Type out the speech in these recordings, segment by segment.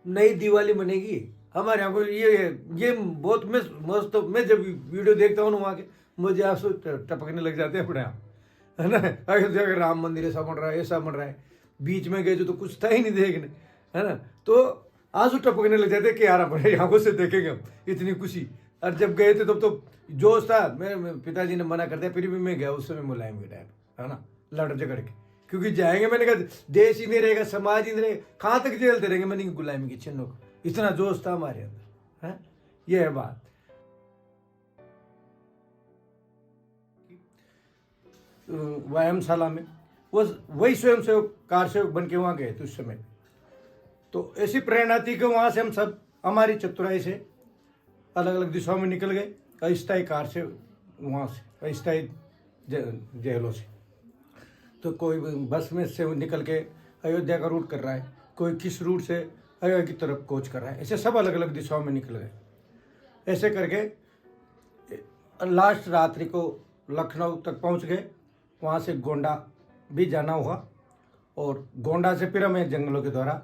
नई दिवाली बनेगी हमारे यहाँ को। ये बहुत मस्त, मैं जब वीडियो देखता हूँ ना वहाँ के, मुझे आंसू टपकने लग जाते हैं अपने आप, है ना। अयोध्या का राम मंदिर ऐसा बन रहा है, ऐसा बन रहा है, बीच में गए तो कुछ था ही नहीं देखने, है ना। तो आंसू टपकने लग जाते कि यार अपने आंखों से देखेंगे हम, इतनी खुशी। और जब गए थे तब तो जोश था, मेरे पिताजी ने मना कर दिया, फिर भी मैं गया उस समय मुलायम के टाइम, है ना, लड़ झगड़ के, क्योंकि जाएंगे, मैंने कहा देश ही नहीं रहेगा, समाज ही नहीं रहेगा, कहाँ तक झेलते रहेंगे मैंने गुलामी की चिन्हों को, इतना जोश था हमारे अंदर, है। यह है बात। व्यायामशाला में वो वही स्वयं सेवक कार सेवक बन के वहाँ गए थे उस समय। तो ऐसी प्रेरणा थी कि वहाँ से हम सब हमारी चतुराई से अलग अलग दिशाओं में निकल गए, अस्थायी कार से, वहाँ से अस्थायी जेलों से। तो कोई बस में से निकल के अयोध्या का रूट कर रहा है, कोई किस रूट से अयोध्या की तरफ कोच कर रहा है, ऐसे सब अलग अलग दिशाओं में निकल गए। ऐसे करके लास्ट रात्रि को लखनऊ तक पहुंच गए, वहाँ से गोंडा भी जाना हुआ, और गोंडा से फिर हमें जंगलों के द्वारा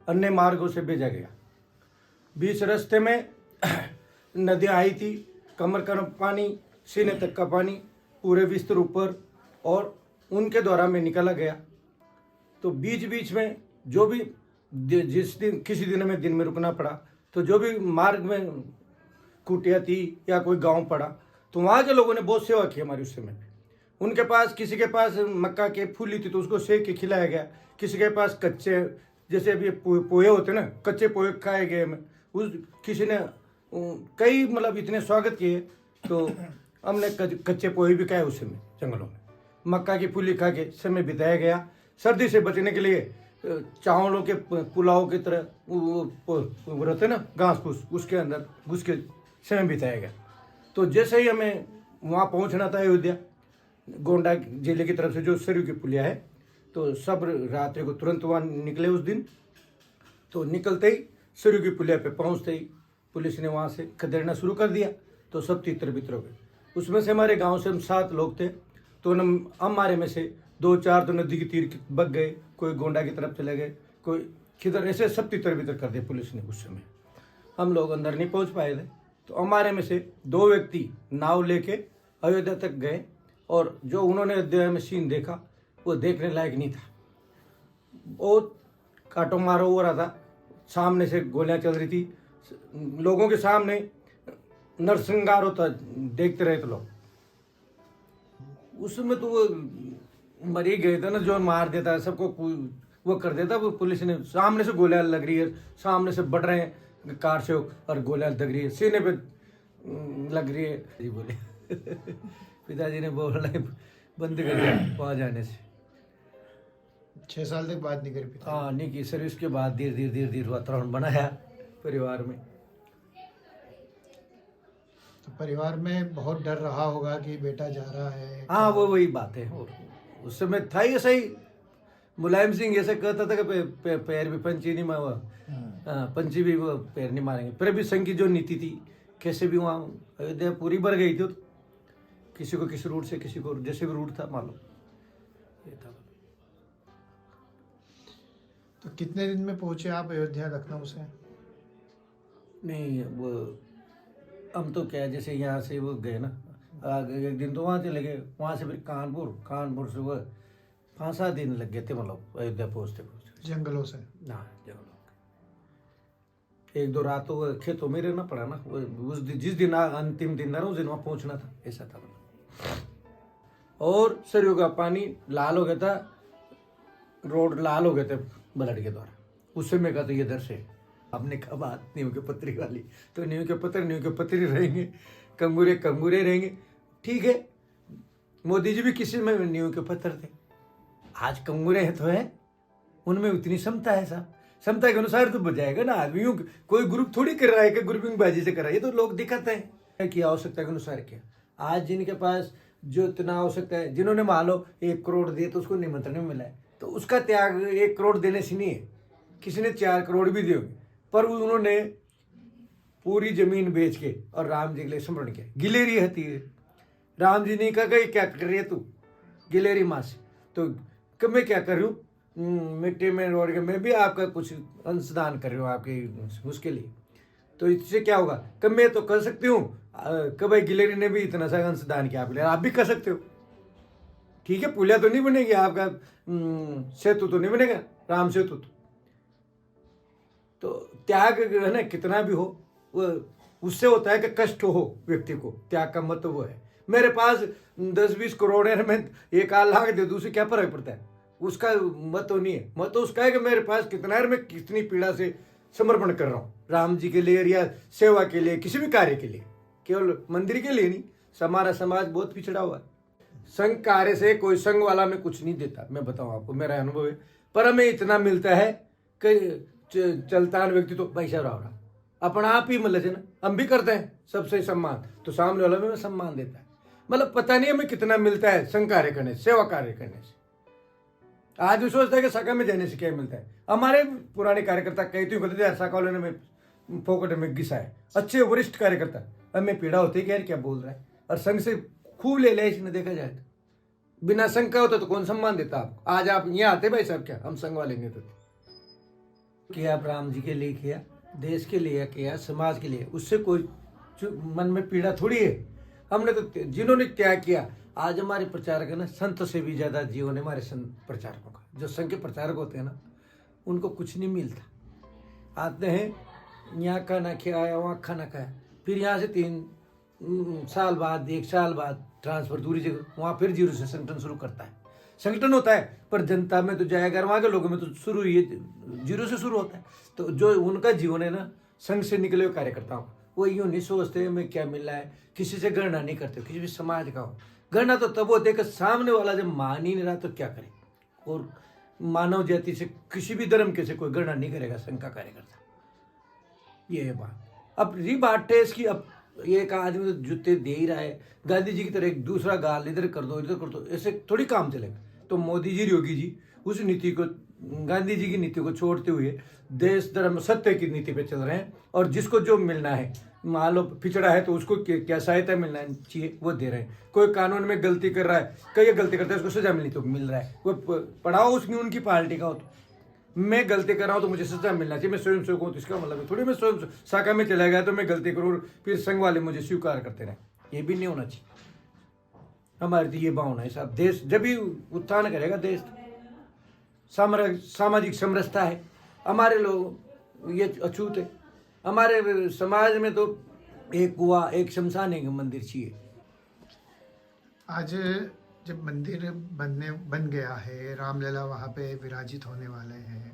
अन्य मार्गों से भेजा गया। बीच रास्ते में नदियाँ आई थी, कमर का पानी, सीने तक का पानी, पूरे विस्तर ऊपर, और उनके द्वारा मैं निकला गया। तो बीच बीच में जो भी जिस दिन किसी दिन में रुकना पड़ा, तो जो भी मार्ग में कुटिया थी या कोई गांव पड़ा, तो वहाँ के लोगों ने बहुत सेवा की हमारी उस समय। उनके पास, किसी के पास मक्का के फूली थी तो उसको सेक के खिलाया गया, किसी के पास कच्चे, जैसे अभी पोहे होते ना, कच्चे पोहे खाए गए हमें, उस किसी ने कई मतलब इतने स्वागत किए। तो हमने कच्चे पोहे भी खाए उस समय जंगलों में, मक्का की फूली खा के समय बिताया गया। सर्दी से बचने के लिए चावलों के पुलाव की तरह वो रहते ना घास फूस, उसके अंदर घुस के समय बिताया गया। तो जैसे ही हमें वहाँ पहुँचना था अयोध्या, गोंडा जिले की तरफ से जो सरयू की पुलिया है, तो सब रात्रि को तुरंत वहाँ निकले उस दिन। तो निकलते ही सरयू की पुलिया पे पहुँचते ही पुलिस ने वहाँ से खदेड़ना शुरू कर दिया, तो सब तितर बितर हो गए। उसमें से हमारे गांव से हम 7 लोग थे, तो हमारे में से 2-4 तो नदी की तीर बग गए, कोई गोंडा की तरफ चले गए, कोई किधर, ऐसे सब तितर बितर कर दिए पुलिस ने उस समय। हम लोग अंदर नहीं पहुँच पाए थे। तो हमारे में से 2 व्यक्ति नाव लेके अयोध्या तक गए, और जो उन्होंने अयोध्या में सीन देखा वो देखने लायक नहीं था। बहुत काटो मारो हो रहा था, सामने से गोलियां चल रही थी, लोगों के सामने नरसंहार होता देखते रहे थे लोग। उसमें तो वो मर ही गए थे ना, जो मार देता है सबको, वो कर देता। वो पुलिस ने सामने से गोलियां लग रही है, सामने से बढ़ रहे हैं कार से, और गोलियां लग रही है, सीने पे लग रही है। जी बोले पिताजी ने बोला बंद कर दिया वहाँ जाने से। 6 साल तक बात नहीं करी पिता। हाँ, नहीं की सर्विस के बाद धीरे धीरे वातावरण बनाया परिवार में। तो परिवार में बहुत डर रहा होगा कि बेटा जा रहा है। हाँ, वो वही बात है। उस समय था ही ऐसा ही, मुलायम सिंह ऐसे कहता था कि पैर भी पंची नहीं मार, पंची भी वो पैर नहीं मारेंगे। फिर भी संघ की जो नीति थी, कैसे भी वहाँ अयोध्या पूरी भर गई थी, किसी को किस रूट से, किसी को जैसे भी रूट था मालूम, ये था। तो कितने दिन में पहुंचे आप अयोध्या लखनऊ से? नहीं, वो हम तो क्या, जैसे यहाँ से वो गए ना, एक दिन तो वहाँ चले गए, वहाँ से फिर कानपुर से वो 5-7 दिन लग गए थे, मतलब अयोध्या पहुँचते जंगलों से। हाँ, जंगलों। 1-2 रात तो खेतों में रहना पड़ा ना, वो उस दिन, जिस दिन अंतिम दिन था ना, उस दिन वहाँ पहुँचना था, ऐसा था मतलब। और सरयू का पानी लाल हो गया था, रोड लाल हो गए थे ब्लड के द्वारा। उस समय का तो ये दर्श है। आपने कहा बात नींव के पत्री वाली, तो नींव के पत्री रहेंगे, कंगूरे रहेंगे, ठीक है। मोदी जी भी किसी में नींव के पत्थर थे, आज कंगूरे हैं तो है, उनमें उतनी क्षमता है साहब, क्षमता के अनुसार तो बजाएगा ना आदमी। कोई ग्रुप थोड़ी कर रहा है कि ग्रुपिंग बाजी से कर रहा है, ये तो लोग दिखाते हैं कि आवश्यकता के अनुसार क्या। आज जिनके पास जो इतना आवश्यकता है, जिन्होंने मान लो 1 करोड़ दिए तो उसको निमंत्रण मिला है, तो उसका त्याग 1 करोड़ देने से नहीं है। किसी ने 4 करोड़ भी दिए, पर उन्होंने पूरी जमीन बेच के और राम जी के लिए समरण किया। गिलेरी हती है, राम जी ने कहा कि क्या कर रही है तू गिलेरी माँ से, तो कब मैं क्या करूँ, मिट्टी में रोड के मैं भी आपका कुछ अंशदान कर रही हूँ आपके उसके लिए, तो इससे क्या होगा कि मैं तो कर सकती हूँ, कभी गिलेरी ने भी इतना सा अंशदान किया आपके लिए, आप भी कर सकते हो। ठीक है, पुलिया तो नहीं बनेगी आपका, सेतु तो नहीं बनेगा, राम सेतु तो त्याग है ना, कितना भी हो वो उससे होता है कि कष्ट हो व्यक्ति को, त्याग का मतलब वो है। मेरे पास 10-20 करोड़ है, मैं 1 लाख दे दूँ, उसे क्या फर्क पड़ता है, उसका मत तो नहीं है। मत तो उसका है कि मेरे पास कितना है, मैं कितनी पीड़ा से समर्पण कर रहा हूँ राम जी के लिए या सेवा के लिए, किसी भी कार्य के लिए, केवल मंदिर के लिए नहीं। हमारा समाज बहुत पिछड़ा हुआ है, संघ कार्य से कोई संघ वाला में कुछ नहीं देता, मैं बताऊँ आपको, मेरा अनुभव है। पर हमें इतना मिलता है कि चलतान व्यक्ति तो पैसा रहा अपना आप ही मतलब ना, हम भी करते हैं सबसे सम्मान, तो सामने वाला में सम्मान देता है। मतलब पता नहीं हमें कितना मिलता है संघ कार्य करने से, सेवा कार्य करने से। आज भी सोचता है कि शाखा में जाने से क्या मिलता है। हमारे पुराने कार्यकर्ता कहते हैं शाखा वाले ने में फोकट में घिसा है, अच्छे वरिष्ठ कार्यकर्ता, हमें पीड़ा होती है क्या बोल रहा है, और संघ से खूब ले लिया इसने, देखा जाए तो बिना संघ का होता तो कौन सम्मान देता आपको। आज आप यहाँ आते भाई साहब, क्या हम संघ वाले नहीं होते किया, आप राम जी के लिए किया, देश के लिए किया, समाज के लिए, उससे कोई मन में पीड़ा थोड़ी है। हमने तो जिन्होंने त्याग किया, आज हमारे प्रचारक है ना, संत से भी ज्यादा जीवन है हमारे संत प्रचारकों का। जो संघ के प्रचारक होते हैं ना, उनको कुछ नहीं मिलता, आते हैं यहाँ खाना खिलाया, वहाँ खाना खाया, फिर यहाँ से 3 साल बाद 1 साल बाद ट्रांसफर दूरी जगह, वहाँ फिर जीरो से संगठन शुरू करता है। संगठन होता है पर जनता में तो जाएगा, वहाँ के लोगों में तो शुरू ही जीरो से शुरू होता है। तो जो उनका जीवन है ना, संघ से निकले हुए कार्यकर्ताओं का, वो यूँ नहीं सोचते हमें क्या मिल रहा है, किसी से गणना नहीं करते, किसी भी समाज का हो। गणना तो तब होती है कि सामने वाला जब मान ही नहीं रहा तो क्या करे, और मानव जाति से किसी भी धर्म के से कोई गणना नहीं करेगा संघ का कार्यकर्ता। ये बात अब बात है इसकी। अब एक आदमी तो जूते दे ही रहा है, गांधी जी की तरह एक दूसरा गाल इधर कर दो, ऐसे थोड़ी काम चलेगा। तो मोदी जी, योगी जी उस नीति को, गांधी जी की नीति को छोड़ते हुए देश धर्म सत्य की नीति पे चल रहे हैं, और जिसको जो मिलना है, मान लो पिछड़ा है तो उसको क्या सहायता मिलना चाहिए वो दे रहे हैं। कोई कानून में गलती कर रहा है, कई गलती करता है, उसको सजा मिलनी तो मिल रहा है। कोई पढ़ाओ उसकी उनकी पार्टी का हो, तो मैं गलती कर रहा हूँ तो मुझे सजा मिलना चाहिए, मैं स्वयं सेवक हूँ तो इसका मतलब थोड़ी मैं स्वयं शाखा में चला गया तो मैं गलती करूँ फिर संघ वाले मुझे स्वीकार करते रहे, ये भी नहीं होना चाहिए। हमारी तो ये भावना है साहब, देश जब भी उत्थान करेगा, देश सामाजिक समरसता है, हमारे लोग ये अछूत है। हमारे समाज में तो एक कुआ, एक शमशान, एक मंदिर चाहिए। आज जब मंदिर बन गया है, रामलला वहाँ पे विराजित होने वाले हैं,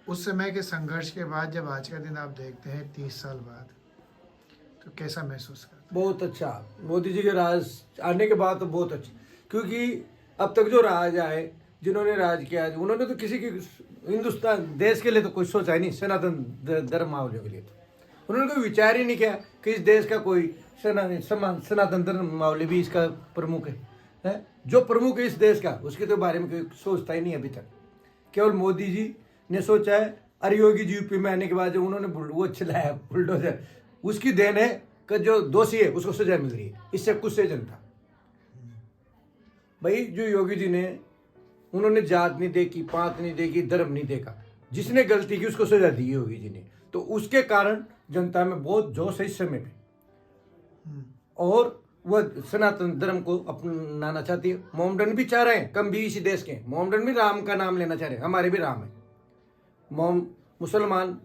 उस समय के संघर्ष के बाद जब आज का दिन आप देखते हैं 30 साल बाद, तो कैसा महसूस करते हैं? बहुत अच्छा, मोदी जी के राज आने के बाद तो बहुत अच्छा, क्योंकि अब तक जो राज आए, जिन्होंने राज किया, उन्होंने तो किसी की हिंदुस्तान देश के लिए तो कुछ सोचा ही नहीं, सनातन धर्मावलियों के लिए तो उन्होंने कोई विचार ही नहीं किया कि इस देश का कोई सनातन धर्मावली भी इसका प्रमुख है, जो प्रमुख है इस देश का, उसके तो बारे में कोई सोचता ही नहीं अभी तक। केवल मोदी जी ने सोचा है, और योगी जी यूपी में आने के बाद जो उन्होंने वो चलाया बुलडोजर, उसकी देन है कि जो दोषी है उसको सजा मिल रही है, इससे कुछ से जनता। भाई जो योगी जी ने, उन्होंने जात नहीं देखी, पात नहीं देखी, धर्म नहीं देखा, जिसने गलती की उसको सजा दी योगी जी ने, तो उसके कारण जनता में बहुत जोश है इस समय पे, और वह सनातन धर्म को अपनाना चाहती है। मोहम्मडन भी चाह रहे हैं, कम भी इसी देश के, मोहम्मडन भी राम का नाम लेना चाह रहे हैं, हमारे भी राम है। मुसलमान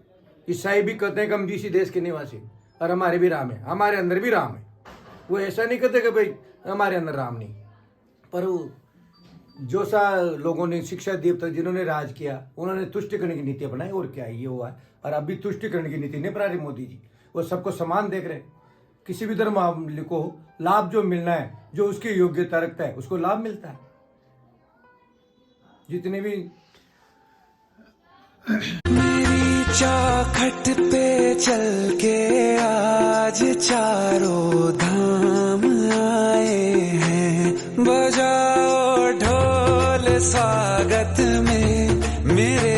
ईसाई भी कहते हैं कम भी इसी देश के निवासी, और हमारे भी राम है, हमारे अंदर भी राम है। वो ऐसा नहीं कहते कि भाई हमारे अंदर राम नहीं, पर वो जो सा लोगों ने शिक्षा दी अब तक, जिन्होंने राज किया, उन्होंने तुष्टिकरण की नीति अपनाई, और क्या ये हुआ है। और अभी तुष्टिकरण की नीति नहीं अपना रहे मोदी जी, वो सबको समान देख रहे हैं। किसी भी धर्मावलंबी को लाभ जो मिलना है, जो उसकी योग्यता रखता है, उसको लाभ मिलता है। जितने भी मेरी चौखट पे चल के आज चारों धाम आए हैं, बजाओ ढोल स्वागत में मेरे